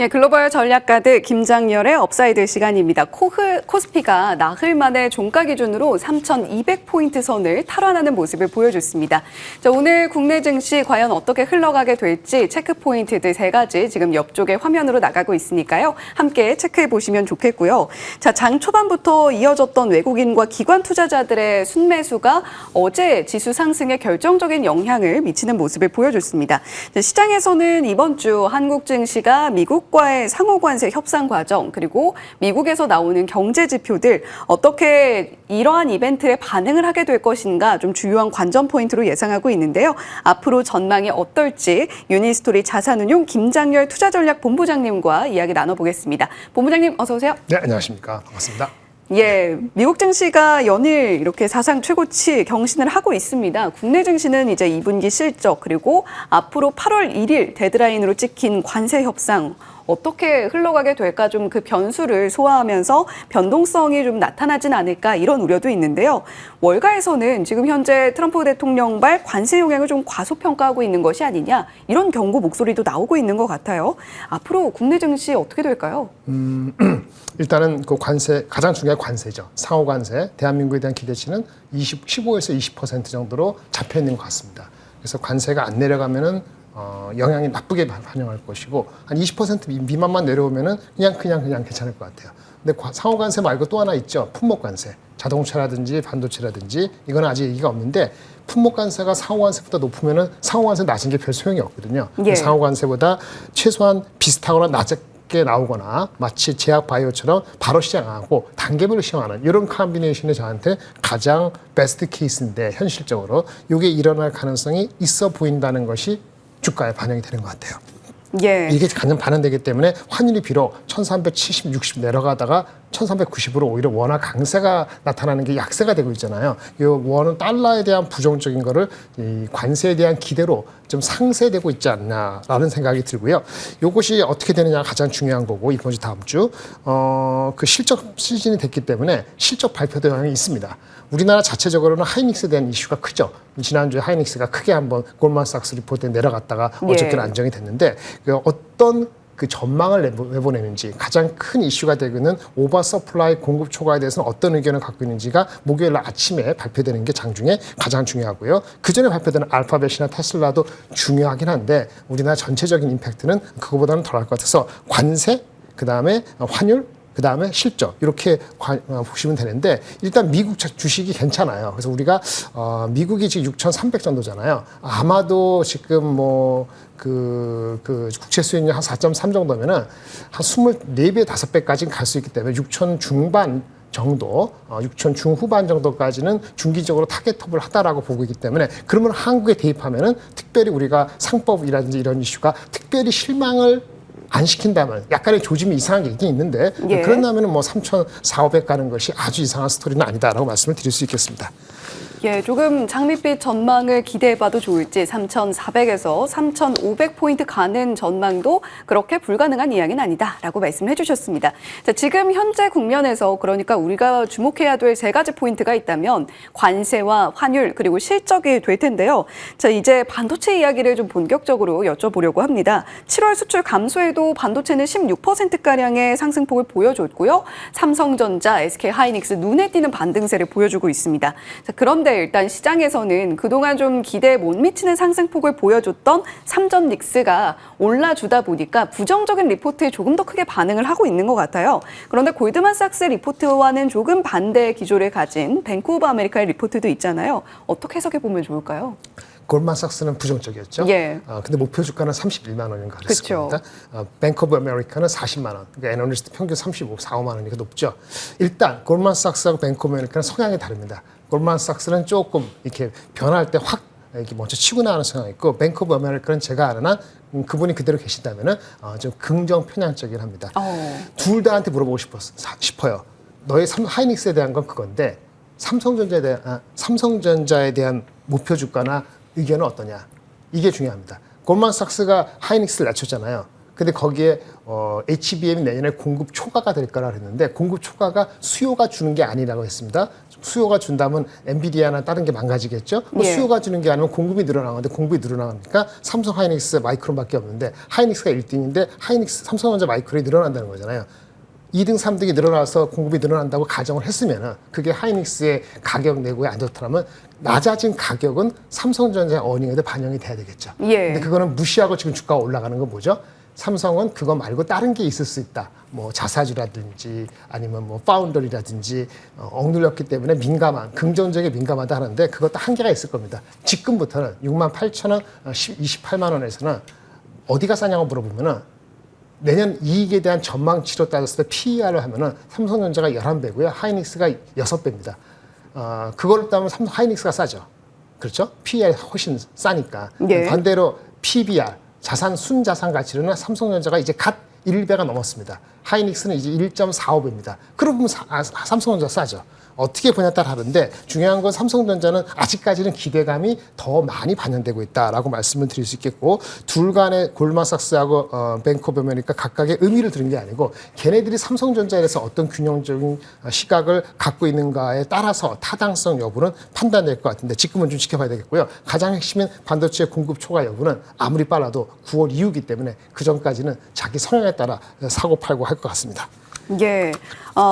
예, 글로벌 전략가드 김장렬의 업사이드 시간입니다. 코스피가 나흘 만에 종가 기준으로 3,200포인트 선을 탈환하는 모습을 보여줬습니다. 자, 오늘 국내 증시 과연 어떻게 흘러가게 될지 체크 포인트들 세 가지 지금 옆쪽에 화면으로 나가고 있으니까요. 함께 체크해 보시면 좋겠고요. 자, 장 초반부터 이어졌던 외국인과 기관 투자자들의 순매수가 어제 지수 상승에 결정적인 영향을 미치는 모습을 보여줬습니다. 자, 시장에서는 이번 주 한국 증시가 미국과의 상호관세 협상 과정 그리고 미국에서 나오는 경제 지표들 어떻게 이러한 이벤트에 반응을 하게 될 것인가 좀 주요한 관전 포인트로 예상하고 있는데요. 앞으로 전망이 어떨지 유니스토리 자산운용 김장렬 투자전략본부장님과 이야기 나눠보겠습니다. 본부장님 어서 오세요. 네, 안녕하십니까. 반갑습니다. 예, 미국 증시가 연일 이렇게 사상 최고치 경신을 하고 있습니다. 국내 증시는 이제 2분기 실적 그리고 앞으로 8월 1일 데드라인으로 찍힌 관세 협상 어떻게 흘러가게 될까 좀 그 변수를 소화하면서 변동성이 좀 나타나진 않을까 이런 우려도 있는데요. 월가에서는 지금 현재 트럼프 대통령발 관세 영향을 좀 과소평가하고 있는 것이 아니냐 이런 경고 목소리도 나오고 있는 것 같아요. 앞으로 국내 증시 어떻게 될까요? 일단은 그 관세 가장 중요한 관세죠. 상호 관세 대한민국에 대한 기대치는 15에서 20% 정도로 잡혀 있는 것 같습니다. 그래서 관세가 안 내려가면은 영향이 나쁘게 반영할 것이고 한 20% 미만만 내려오면은 그냥 괜찮을 것 같아요. 근데 상호 관세 말고 또 하나 있죠. 품목 관세. 자동차라든지 반도체라든지 이건 아직 얘기가 없는데 품목 관세가 상호 관세보다 높으면은 상호 관세 낮은 게 별 소용이 없거든요. 예. 상호 관세보다 최소한 비슷하거나 낮게 나오거나 마치 제약 바이오처럼 바로 시행하고 단계별로 시행하는 이런 컴비네이션이 저한테 가장 베스트 케이스인데 현실적으로 이게 일어날 가능성이 있어 보인다는 것이 주가에 반영이 되는 것 같아요. 예. 이게 가장 반영되기 때문에 환율이 비록 1370, 60 내려가다가 1390으로 오히려 원화 강세가 나타나는 게 약세가 되고 있잖아요. 이 원은 달러에 대한 부정적인 거를 이 관세에 대한 기대로 좀 상쇄되고 있지 않나라는 생각이 들고요. 이것이 어떻게 되느냐가 가장 중요한 거고 이번 주 다음 주 그 실적 시즌이 됐기 때문에 실적 발표도 영향이 있습니다. 우리나라 자체적으로는 하이닉스에 대한 이슈가 크죠. 지난주에 하이닉스가 크게 한번 골만삭스 리포트에 내려갔다가 어저께는 안정이 됐는데 어떤 그 전망을 내보내는지 가장 큰 이슈가 되고는 오버 서플라이 공급 초과에 대해서는 어떤 의견을 갖고 있는지가 목요일 날 아침에 발표되는 게 장중에 가장 중요하고요. 그 전에 발표되는 알파벳이나 테슬라도 중요하긴 한데 우리나라 전체적인 임팩트는 그거보다는 덜할 것 같아서 관세, 그다음에 환율, 그 다음에 실적 이렇게 보시면 되는데 일단 미국 주식이 괜찮아요. 그래서 우리가 미국이 지금 6,300 정도잖아요. 아마도 지금 뭐 그 국채 수익률 한 4.3 정도면은 한 24배, 5배까지는 갈 수 있기 때문에 6천 중반 정도, 6천 중후반 정도까지는 중기적으로 타겟업을 하다라고 보고 있기 때문에 그러면 한국에 대입하면은 특별히 우리가 상법이라든지 이런 이슈가 특별히 실망을 안 시킨다면 약간의 조짐이 이상한 게 있긴 있는데 예. 그런다면 뭐 3,400 가는 것이 아주 이상한 스토리는 아니다라고 말씀을 드릴 수 있겠습니다. 예, 조금 장밋빛 전망을 기대해봐도 좋을지 3,400에서 3,500포인트 가는 전망도 그렇게 불가능한 이야기는 아니다라고 말씀해 주셨습니다. 자, 지금 현재 국면에서 그러니까 우리가 주목해야 될 세 가지 포인트가 있다면 관세와 환율 그리고 실적이 될 텐데요. 자, 이제 반도체 이야기를 좀 본격적으로 여쭤보려고 합니다. 7월 수출 감소에도 반도체는 16%가량의 상승폭을 보여줬고요. 삼성전자, SK하이닉스 눈에 띄는 반등세를 보여주고 있습니다. 자, 그런데 일단 시장에서는 그동안 좀 기대에 못 미치는 상승폭을 보여줬던 삼전닉스가 올라주다 보니까 부정적인 리포트에 조금 더 크게 반응을 하고 있는 것 같아요. 그런데 골드만삭스 리포트와는 조금 반대의 기조를 가진 뱅크 오브 아메리카의 리포트도 있잖아요. 어떻게 해석해 보면 좋을까요? 골만삭스는 부정적이었죠. 예. 근데 목표 주가는 31만 원인가 그랬을 그쵸. 겁니다. 뱅크 오브 아메리카는 40만 원. 그러니까 애널리스트 평균 35, 4, 5만 원이니까 높죠. 일단 골만삭스하고 뱅크 오브 아메리카는 성향이 다릅니다. 골만삭스는 조금 이렇게 변할 때 확 이렇게 먼저 치고 나가는 성향이 있고 뱅크 오브 아메리카는 제가 아는 한 그분이 그대로 계신다면은 좀 긍정 편향적이긴 합니다. 둘 다한테 물어보고 싶어요. 너의 하이닉스에 대한 건 그건데 삼성전자에 대한 목표 주가나 의견은 어떠냐? 이게 중요합니다. 골만삭스가 하이닉스를 낮췄잖아요. 근데 거기에 HBM이 내년에 공급 초과가 될 거라 그랬는데 공급 초과가 수요가 주는 게 아니라고 했습니다. 수요가 준다면 엔비디아나 다른 게 망가지겠죠. 뭐 예. 수요가 주는 게 아니면 공급이 늘어나는데 공급이 늘어나니까 삼성, 하이닉스, 마이크론밖에 없는데 하이닉스가 1등인데 하이닉스, 삼성전자, 마이크론이 늘어난다는 거잖아요. 2등, 3등이 늘어나서 공급이 늘어난다고 가정을 했으면은 그게 하이닉스의 가격 내고에 안 좋다면 낮아진 가격은 삼성전자의 어닝에도 반영이 돼야 되겠죠. 예. 근데 그거는 무시하고 지금 주가가 올라가는 건 뭐죠? 삼성은 그거 말고 다른 게 있을 수 있다. 뭐 자사주라든지 아니면 뭐 파운더리라든지 억눌렸기 때문에 민감한, 긍정적에 민감하다 하는데 그것도 한계가 있을 겁니다. 지금부터는 68,000원, 28만 원에서는 어디가 싸냐고 물어보면은 내년 이익에 대한 전망치로 따졌을 때 PER을 하면은 삼성전자가 11배고요. 하이닉스가 6배입니다. 그걸 따면 삼성 하이닉스가 싸죠. 그렇죠? PER 훨씬 싸니까. 예. 반대로 PBR, 자산 순자산 가치로는 삼성전자가 이제 갓 1배가 넘었습니다. 하이닉스는 이제 1.45배입니다. 그러고 보면 삼성전자 싸죠. 어떻게 보냐에 따라 다른데 중요한 건 삼성전자는 아직까지는 기대감이 더 많이 반영되고 있다라고 말씀을 드릴 수 있겠고 둘 간의 골드만삭스하고 뱅크 오브 아메리카 각각의 의미를 들은 게 아니고 걔네들이 삼성전자에 대해서 어떤 균형적인 시각을 갖고 있는가에 따라서 타당성 여부는 판단될 것 같은데 지금은 좀 지켜봐야 되겠고요. 가장 핵심인 반도체 공급 초과 여부는 아무리 빨라도 9월 이후이기 때문에 그 전까지는 자기 성향에 따라 사고 팔고 할 것 같습니다. 예,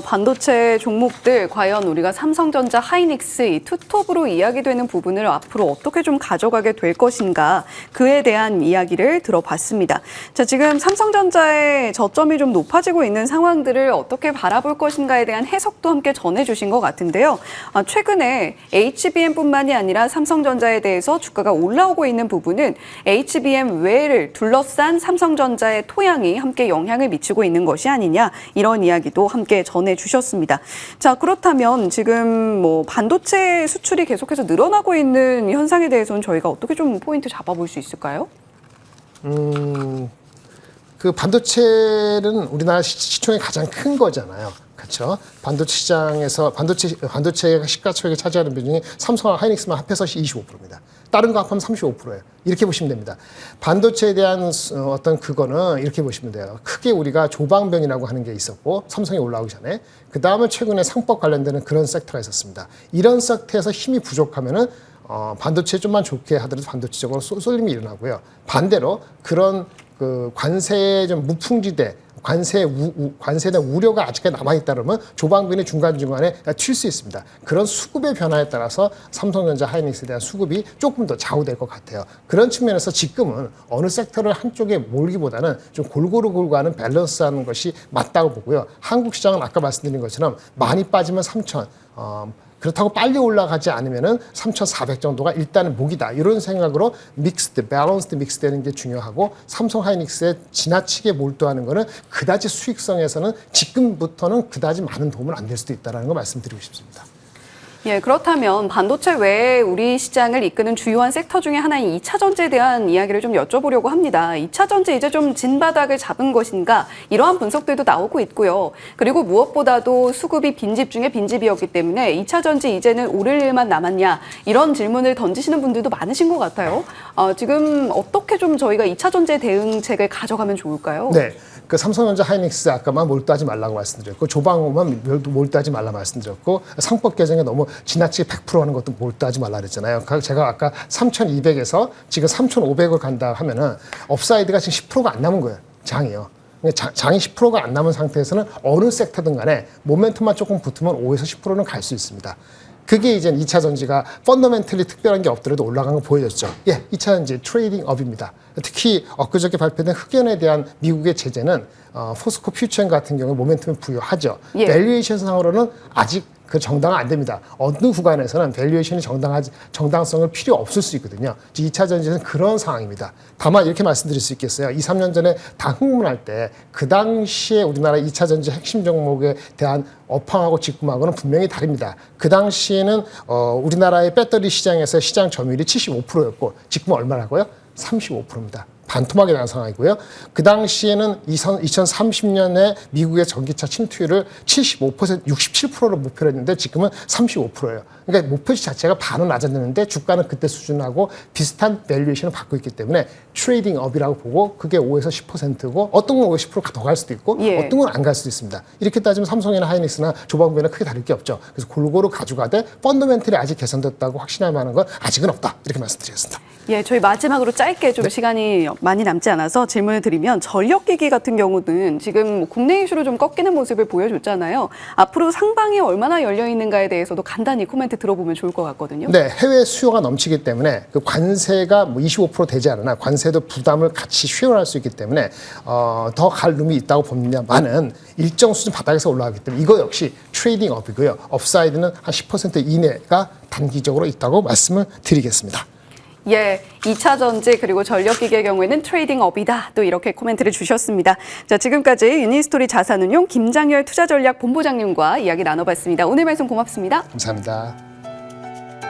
반도체 종목들 과연 우리가 삼성전자, 하이닉스 이 투톱으로 이야기되는 부분을 앞으로 어떻게 좀 가져가게 될 것인가 그에 대한 이야기를 들어봤습니다. 자, 지금 삼성전자의 저점이 좀 높아지고 있는 상황들을 어떻게 바라볼 것인가에 대한 해석도 함께 전해주신 것 같은데요. 최근에 HBM뿐만이 아니라 삼성전자에 대해서 주가가 올라오고 있는 부분은 HBM 외를 둘러싼 삼성전자의 토양이 함께 영향을 미치고 있는 것이 아니냐 이런 이야기도 함께 전해주셨습니다. 자, 그렇다면 지금 뭐 반도체 수출이 계속해서 늘어나고 있는 현상에 대해서는 저희가 어떻게 좀 포인트 잡아볼 수 있을까요? 그 반도체는 우리나라 시총이 가장 큰 거잖아요. 그렇죠? 반도체 시장에서 반도체가 시가총액을 차지하는 비중이 삼성과 하이닉스만 합해서 25%입니다. 다른 거 합하면 35%예요. 이렇게 보시면 됩니다. 반도체에 대한 어떤 그거는 이렇게 보시면 돼요. 크게 우리가 조방변이라고 하는 게 있었고 삼성이 올라오기 전에 그 다음에 최근에 상법 관련되는 그런 섹터가 있었습니다. 이런 섹터에서 힘이 부족하면은 반도체 좀만 좋게 하더라도 반도체적으로 쏠림이 일어나고요. 반대로 그런 그 관세의 좀 무풍지대 관세에 대한 우려가 아직까지 남아있다 그러면 조방변이 중간중간에 튈 수 있습니다. 그런 수급의 변화에 따라서 삼성전자, 하이닉스에 대한 수급이 조금 더 좌우될 것 같아요. 그런 측면에서 지금은 어느 섹터를 한쪽에 몰기보다는 좀 골고루 가는 밸런스하는 것이 맞다고 보고요. 한국 시장은 아까 말씀드린 것처럼 많이 빠지면 3,000, 그렇다고 빨리 올라가지 않으면은 3,400 정도가 일단은 목이다. 이런 생각으로 밸런스드 믹스 되는 게 중요하고 삼성 하이닉스에 지나치게 몰두하는 거는 그다지 수익성에서는 지금부터는 그다지 많은 도움은 안 될 수도 있다는 거 말씀드리고 싶습니다. 예, 그렇다면 반도체 외에 우리 시장을 이끄는 주요한 섹터 중에 하나인 2차 전지에 대한 이야기를 좀 여쭤보려고 합니다. 2차 전지 이제 좀 진바닥을 잡은 것인가 이러한 분석들도 나오고 있고요. 그리고 무엇보다도 수급이 빈집 중에 빈집이었기 때문에 2차 전지 이제는 오를 일만 남았냐 이런 질문을 던지시는 분들도 많으신 것 같아요. 지금 어떻게 좀 저희가 2차 전지의 대응책을 가져가면 좋을까요? 네. 그 삼성전자 하이닉스 아까만 몰두하지 말라고 말씀드렸고 조방호만 몰두하지 말라 말씀드렸고 상법 개정에 너무 지나치게 100% 하는 것도 몰두하지 말라 그랬잖아요. 제가 아까 3,200에서 지금 3,500을 간다 하면은 업사이드가 지금 10%가 안 남은 거예요. 장이요. 장이 10%가 안 남은 상태에서는 어느 섹터든 간에 모멘텀만 조금 붙으면 5에서 10%는 갈 수 있습니다. 그게 이제 2차 전지가 펀더멘털리 특별한 게 없더라도 올라간 거 보여줬죠. 예, 2차 전지 트레이딩 업입니다. 특히 엊그저께 발표된 흑연에 대한 미국의 제재는 포스코 퓨처엠 같은 경우에 모멘텀을 부여하죠. 예. 밸류에이션 상으로는 아직 그 정당화 안 됩니다. 어느 구간에서는 밸류에이션이 정당성을 필요 없을 수 있거든요. 2차 전지는 그런 상황입니다. 다만 이렇게 말씀드릴 수 있겠어요. 2, 3년 전에 다 흥분할 때 그 당시에 우리나라 2차 전지 핵심 종목에 대한 업황하고 직금하고는 분명히 다릅니다. 그 당시에는 우리나라의 배터리 시장에서 시장 점유율이 75%였고 지금은 얼마라고요? 35%입니다. 반토막이 난 상황이고요. 그 당시에는 2030년에 미국의 전기차 침투율을 75%, 67%로 목표로 했는데 지금은 35%예요. 그러니까 목표치 자체가 반은 낮아졌는데 주가는 그때 수준하고 비슷한 밸류에이션을 받고 있기 때문에 트레이딩 업이라고 보고 그게 5에서 10%고 어떤 건 50% 더 갈 수도 있고 예. 어떤 건 안 갈 수도 있습니다. 이렇게 따지면 삼성이나 하이닉스나 조방구나 크게 다를 게 없죠. 그래서 골고루 가져가되 펀더멘털이 아직 개선됐다고 확신할 만한 건 아직은 없다. 이렇게 말씀드리겠습니다. 예, 저희 마지막으로 짧게 좀 시간이 많이 남지 않아서 질문을 드리면 전력기기 같은 경우는 지금 국내 이슈로 좀 꺾이는 모습을 보여줬잖아요. 앞으로 상방이 얼마나 열려 있는가에 대해서도 간단히 코멘트 들어보면 좋을 것 같거든요. 네, 해외 수요가 넘치기 때문에 그 관세가 뭐 25% 되지 않으나 관세도 부담을 같이 쉐어할 수 있기 때문에 더 갈 룸이 있다고 봅니다만은 일정 수준 바닥에서 올라가기 때문에 이거 역시 트레이딩 업이고요. 업사이드는 한 10% 이내가 단기적으로 있다고 말씀을 드리겠습니다. 예, 2차 전지 그리고 전력기기의 경우에는 트레이딩 업이다. 또 이렇게 코멘트를 주셨습니다. 자, 지금까지 유니스토리 자산운용 김장열 투자전략 본부장님과 이야기 나눠봤습니다. 오늘 말씀 고맙습니다. 감사합니다.